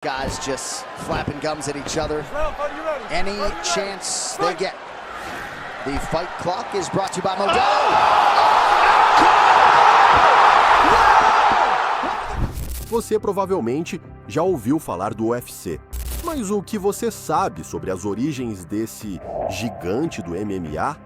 Guys just flapping gums at each other. Any chance they get. The fight clock is brought to you by Modelo. Você provavelmente já ouviu falar do UFC. Mas o que você sabe sobre as origens desse gigante do MMA?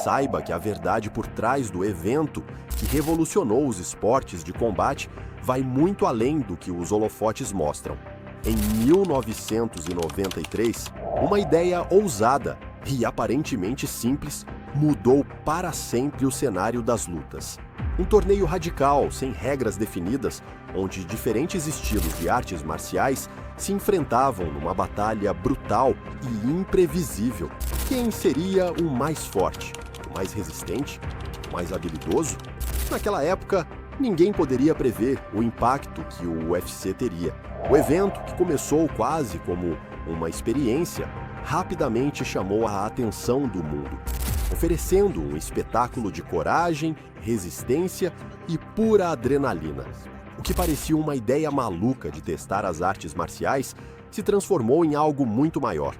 Saiba que a verdade por trás do evento que revolucionou os esportes de combate vai muito além do que os holofotes mostram. Em 1993, uma ideia ousada e aparentemente simples mudou para sempre o cenário das lutas. Um torneio radical, sem regras definidas, onde diferentes estilos de artes marciais se enfrentavam numa batalha brutal e imprevisível. Quem seria o mais forte, o mais resistente, o mais habilidoso? Naquela época, ninguém poderia prever o impacto que o UFC teria. O evento, que começou quase como uma experiência, rapidamente chamou a atenção do mundo, oferecendo um espetáculo de coragem, resistência e pura adrenalina. O que parecia uma ideia maluca de testar as artes marciais se transformou em algo muito maior,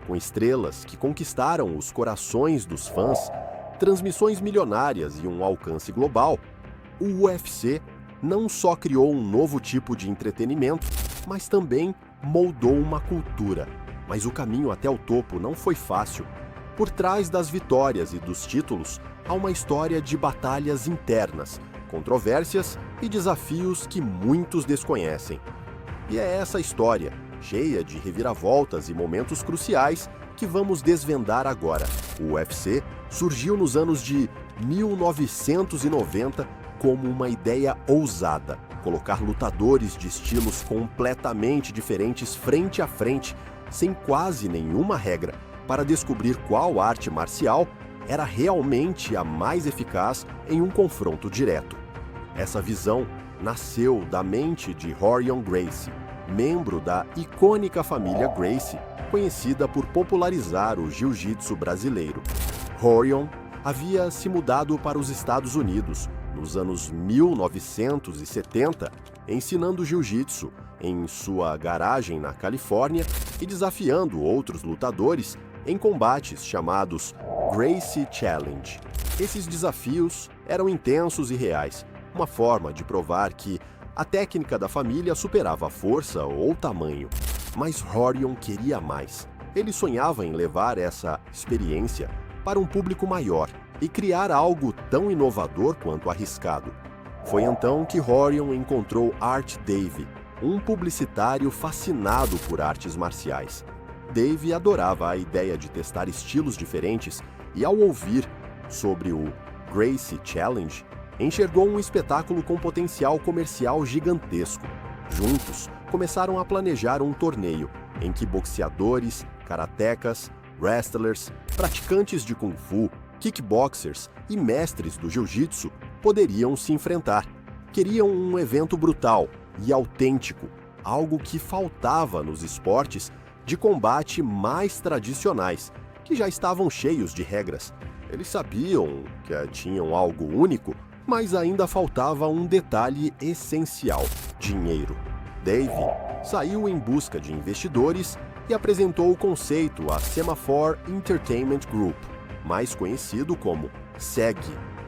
com estrelas que conquistaram os corações dos fãs, transmissões milionárias e um alcance global. O UFC não só criou um novo tipo de entretenimento, mas também moldou uma cultura. Mas o caminho até o topo não foi fácil. Por trás das vitórias e dos títulos, há uma história de batalhas internas, controvérsias e desafios que muitos desconhecem. E é essa história, cheia de reviravoltas e momentos cruciais, que vamos desvendar agora. O UFC surgiu nos anos de 1990 como uma ideia ousada, colocar lutadores de estilos completamente diferentes frente a frente, sem quase nenhuma regra, para descobrir qual arte marcial era realmente a mais eficaz em um confronto direto. Essa visão nasceu da mente de Rorion Gracie, membro da icônica família Gracie, conhecida por popularizar o jiu-jitsu brasileiro. Rorion havia se mudado para os Estados Unidos nos anos 1970, ensinando jiu-jitsu em sua garagem na Califórnia e desafiando outros lutadores em combates chamados Gracie Challenge. Esses desafios eram intensos e reais, uma forma de provar que a técnica da família superava a força ou tamanho. Mas Rorion queria mais. Ele sonhava em levar essa experiência para um público maior e criar algo tão inovador quanto arriscado. Foi então que Rorion encontrou Art Dave, um publicitário fascinado por artes marciais. Dave adorava a ideia de testar estilos diferentes e, ao ouvir sobre o Gracie Challenge, enxergou um espetáculo com potencial comercial gigantesco. Juntos, começaram a planejar um torneio em que boxeadores, karatecas, wrestlers, praticantes de kung fu, kickboxers e mestres do jiu-jitsu poderiam se enfrentar. Queriam um evento brutal e autêntico, algo que faltava nos esportes de combate mais tradicionais, que já estavam cheios de regras. Eles sabiam que tinham algo único, mas ainda faltava um detalhe essencial: dinheiro. Dave saiu em busca de investidores e apresentou o conceito à Semaphore Entertainment Group, mais conhecido como SEG,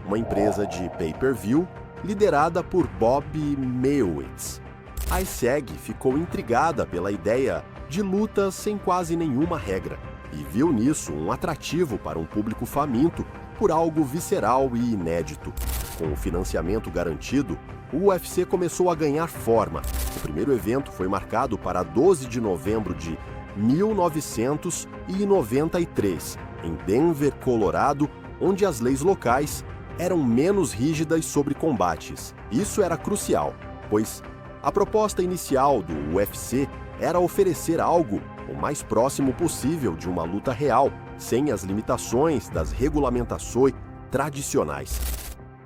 uma empresa de pay-per-view liderada por Bob Meowitz. A SEG ficou intrigada pela ideia de lutas sem quase nenhuma regra e viu nisso um atrativo para um público faminto por algo visceral e inédito. Com o financiamento garantido, o UFC começou a ganhar forma. O primeiro evento foi marcado para 12 de novembro de 1993, em Denver, Colorado, onde as leis locais eram menos rígidas sobre combates. Isso era crucial, pois a proposta inicial do UFC era oferecer algo o mais próximo possível de uma luta real, sem as limitações das regulamentações tradicionais.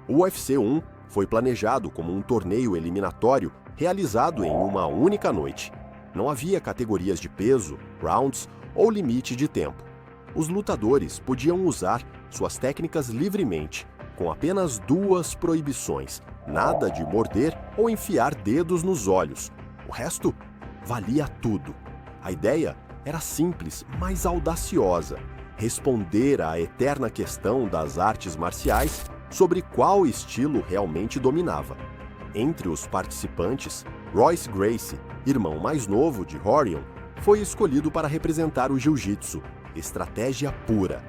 O UFC 1 foi planejado como um torneio eliminatório realizado em uma única noite. Não havia categorias de peso, rounds ou limite de tempo. Os lutadores podiam usar suas técnicas livremente, com apenas 2 proibições: nada de morder ou enfiar dedos nos olhos. O resto valia tudo. A ideia era simples, mas audaciosa: responder à eterna questão das artes marciais sobre qual estilo realmente dominava. Entre os participantes, Royce Gracie, irmão mais novo de Rorion, foi escolhido para representar o jiu-jitsu, estratégia pura.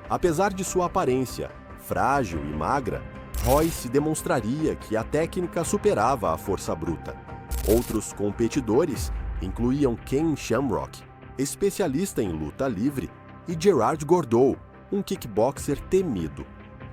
Apesar de sua aparência frágil e magra, Royce demonstraria que a técnica superava a força bruta. Outros competidores incluíam Ken Shamrock, especialista em luta livre, e Gerard Gordeau, um kickboxer temido.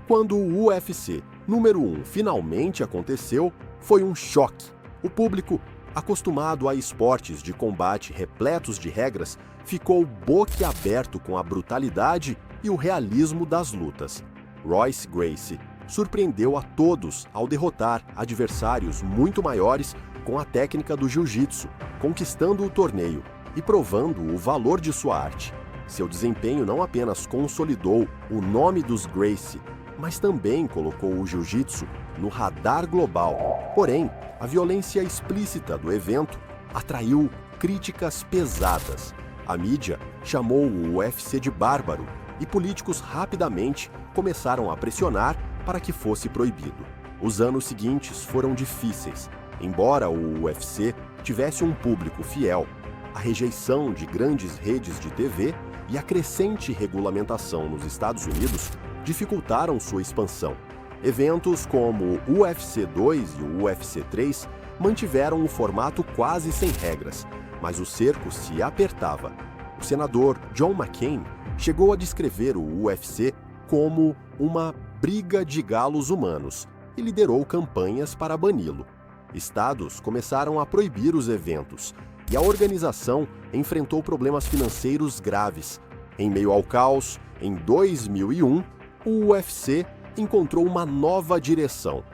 Quando o UFC número 1 finalmente aconteceu, foi um choque. O público, acostumado a esportes de combate repletos de regras, ficou boquiaberto com a brutalidade e o realismo das lutas. Royce Gracie surpreendeu a todos ao derrotar adversários muito maiores com a técnica do jiu-jitsu, conquistando o torneio e provando o valor de sua arte. Seu desempenho não apenas consolidou o nome dos Gracie, mas também colocou o jiu-jitsu no radar global. Porém, a violência explícita do evento atraiu críticas pesadas. A mídia chamou o UFC de bárbaro e políticos rapidamente começaram a pressionar para que fosse proibido. Os anos seguintes foram difíceis. Embora o UFC tivesse um público fiel, a rejeição de grandes redes de TV e a crescente regulamentação nos Estados Unidos dificultaram sua expansão. Eventos como o UFC 2 e o UFC 3 mantiveram um formato quase sem regras, mas o cerco se apertava. O senador John McCain chegou a descrever o UFC como uma briga de galos humanos e liderou campanhas para bani-lo. Estados começaram a proibir os eventos e a organização enfrentou problemas financeiros graves. Em meio ao caos, em 2001, o UFC encontrou uma nova direção.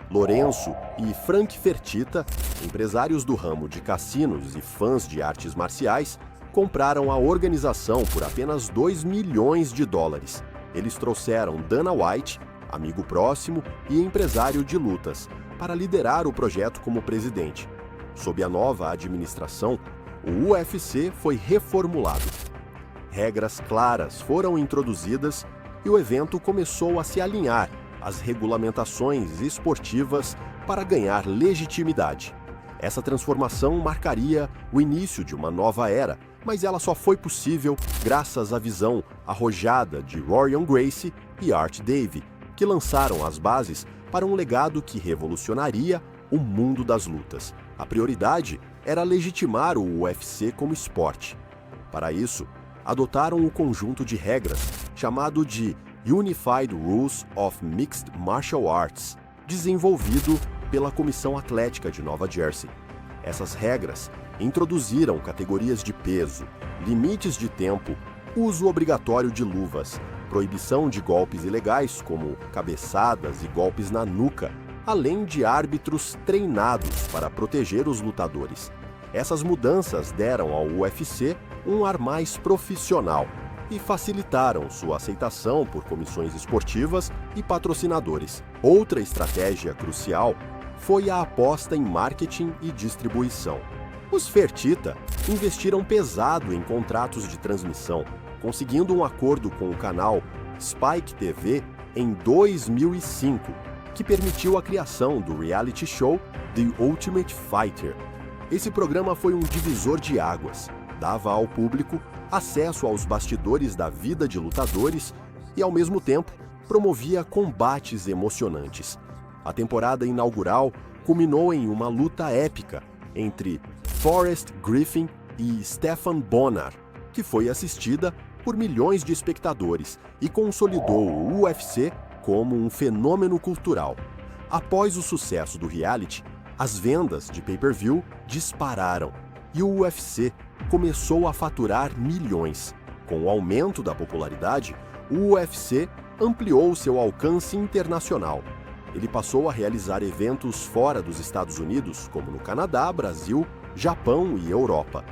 Lourenço e Frank Fertitta, empresários do ramo de cassinos e fãs de artes marciais, compraram a organização por apenas $2 milhões. Eles trouxeram Dana White, amigo próximo e empresário de lutas, para liderar o projeto como presidente. Sob a nova administração, o UFC foi reformulado. Regras claras foram introduzidas e o evento começou a se alinhar às regulamentações esportivas para ganhar legitimidade. Essa transformação marcaria o início de uma nova era, mas ela só foi possível graças à visão arrojada de Rorion Gracie e Art Davie, que lançaram as bases para um legado que revolucionaria o mundo das lutas. A prioridade era legitimar o UFC como esporte. Para isso, adotaram o conjunto de regras chamado de Unified Rules of Mixed Martial Arts, desenvolvido pela Comissão Atlética de Nova Jersey. Essas regras introduziram categorias de peso, limites de tempo, uso obrigatório de luvas, proibição de golpes ilegais como cabeçadas e golpes na nuca, além de árbitros treinados para proteger os lutadores. Essas mudanças deram ao UFC um ar mais profissional e facilitaram sua aceitação por comissões esportivas e patrocinadores. Outra estratégia crucial foi a aposta em marketing e distribuição. Os Fertitta investiram pesado em contratos de transmissão, conseguindo um acordo com o canal Spike TV em 2005, que permitiu a criação do reality show The Ultimate Fighter. Esse programa foi um divisor de águas, dava ao público acesso aos bastidores da vida de lutadores e, ao mesmo tempo, promovia combates emocionantes. A temporada inaugural culminou em uma luta épica entre Forrest Griffin e Stephan Bonnar, que foi assistida por milhões de espectadores e consolidou o UFC como um fenômeno cultural. Após o sucesso do reality, as vendas de pay-per-view dispararam e o UFC começou a faturar milhões. Com o aumento da popularidade, o UFC ampliou seu alcance internacional. Ele passou a realizar eventos fora dos Estados Unidos, como no Canadá, Brasil, Japão e Europa.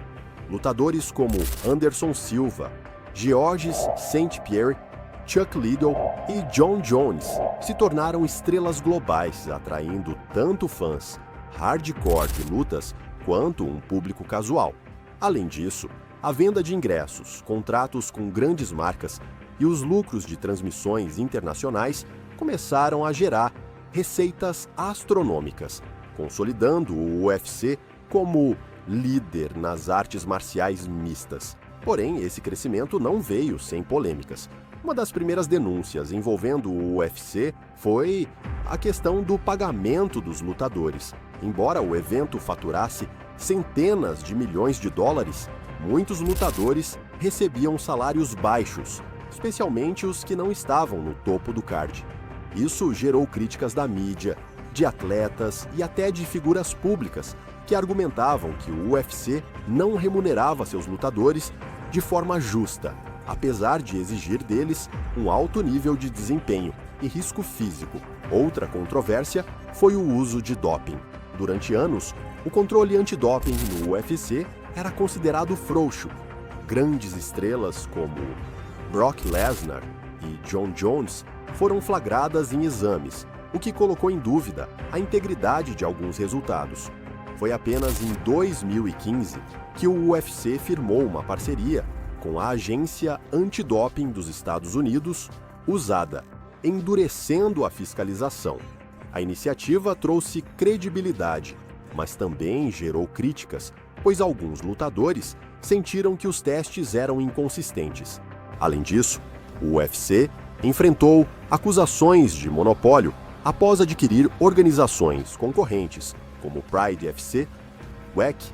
Lutadores como Anderson Silva, Georges St-Pierre, Chuck Liddell e John Jones se tornaram estrelas globais, atraindo tanto fãs hardcore de lutas quanto um público casual. Além disso, a venda de ingressos, contratos com grandes marcas e os lucros de transmissões internacionais começaram a gerar receitas astronômicas, consolidando o UFC como líder nas artes marciais mistas. Porém, esse crescimento não veio sem polêmicas. Uma das primeiras denúncias envolvendo o UFC foi a questão do pagamento dos lutadores. Embora o evento faturasse centenas de milhões de dólares, muitos lutadores recebiam salários baixos, especialmente os que não estavam no topo do card. Isso gerou críticas da mídia, de atletas e até de figuras públicas que argumentavam que o UFC não remunerava seus lutadores de forma justa, apesar de exigir deles um alto nível de desempenho e risco físico. Outra controvérsia foi o uso de doping. Durante anos, o controle antidoping no UFC era considerado frouxo. Grandes estrelas como Brock Lesnar e Jon Jones foram flagradas em exames, o que colocou em dúvida a integridade de alguns resultados. Foi apenas em 2015 que o UFC firmou uma parceria com a Agência Antidoping dos Estados Unidos, USADA, endurecendo a fiscalização. A iniciativa trouxe credibilidade, mas também gerou críticas, pois alguns lutadores sentiram que os testes eram inconsistentes. Além disso, o UFC enfrentou acusações de monopólio após adquirir organizações concorrentes, como Pride FC, WEC,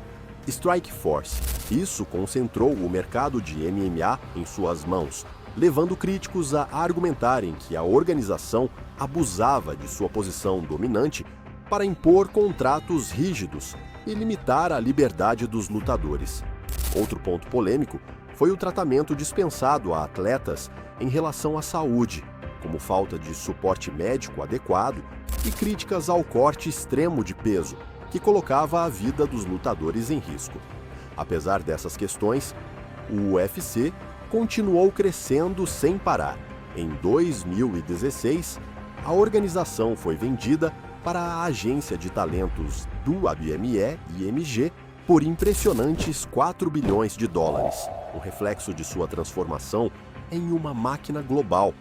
Strikeforce. Isso concentrou o mercado de MMA em suas mãos, levando críticos a argumentarem que a organização abusava de sua posição dominante para impor contratos rígidos e limitar a liberdade dos lutadores. Outro ponto polêmico foi o tratamento dispensado a atletas em relação à saúde, como falta de suporte médico adequado e críticas ao corte extremo de peso, que colocava a vida dos lutadores em risco. Apesar dessas questões, o UFC continuou crescendo sem parar. Em 2016, a organização foi vendida para a agência de talentos do WME e IMG por impressionantes 4 bilhões de dólares, um reflexo de sua transformação em uma máquina global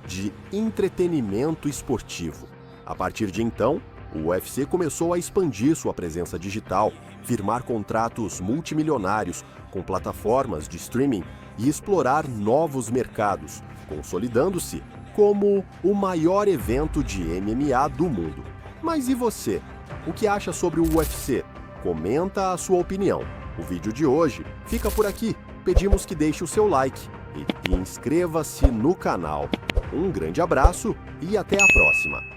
de entretenimento esportivo. A partir de então, o UFC começou a expandir sua presença digital, firmar contratos multimilionários com plataformas de streaming e explorar novos mercados, consolidando-se como o maior evento de MMA do mundo. Mas e você? O que acha sobre o UFC? Comenta a sua opinião. O vídeo de hoje fica por aqui. Pedimos que deixe o seu like e inscreva-se no canal. Um grande abraço e até a próxima!